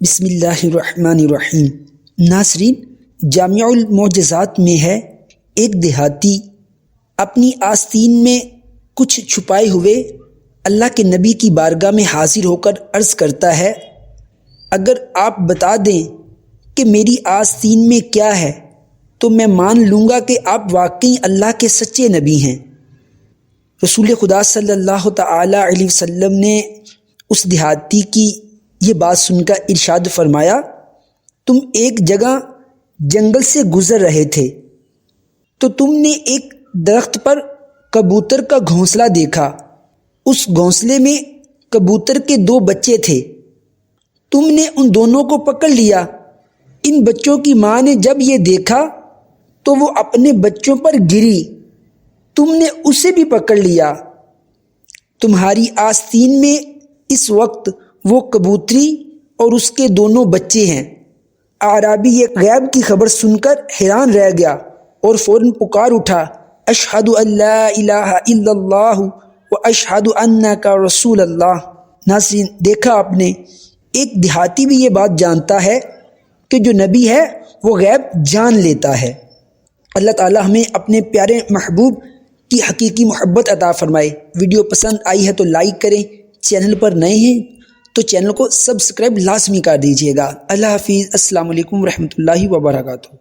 بسم اللہ الرحمن الرحیم۔ ناظرین، جامع المعجزات میں ہے ایک دیہاتی اپنی آستین میں کچھ چھپائے ہوئے اللہ کے نبی کی بارگاہ میں حاضر ہو کر عرض کرتا ہے، اگر آپ بتا دیں کہ میری آستین میں کیا ہے تو میں مان لوں گا کہ آپ واقعی اللہ کے سچے نبی ہیں۔ رسول خدا صلی اللہ تعالی علیہ وسلم نے اس دیہاتی کی یہ بات سن کر ارشاد فرمایا، تم ایک جگہ جنگل سے گزر رہے تھے تو تم نے ایک درخت پر کبوتر کا گھونسلہ دیکھا۔ اس گھونسلے میں کبوتر کے 2 بچے تھے۔ تم نے ان دونوں کو پکڑ لیا۔ ان بچوں کی ماں نے جب یہ دیکھا تو وہ اپنے بچوں پر گری، تم نے اسے بھی پکڑ لیا۔ تمہاری آستین میں اس وقت وہ کبوتری اور اس کے دونوں بچے ہیں۔ اعرابی یہ غیب کی خبر سن کر حیران رہ گیا اور فوراً پکار اٹھا، اشہد ان لا الہ الا اللہ و اشہد انک رسول اللہ۔ ناظرین، دیکھا آپ نے، ایک دیہاتی بھی یہ بات جانتا ہے کہ جو نبی ہے وہ غیب جان لیتا ہے۔ اللہ تعالی ہمیں اپنے پیارے محبوب کی حقیقی محبت عطا فرمائے۔ ویڈیو پسند آئی ہے تو لائک کریں، چینل پر نئے ہیں تو چینل کو سبسکرائب لازمی کر دیجیے گا۔ اللہ حافظ، السلام علیکم ورحمۃ اللہ وبرکاتہ۔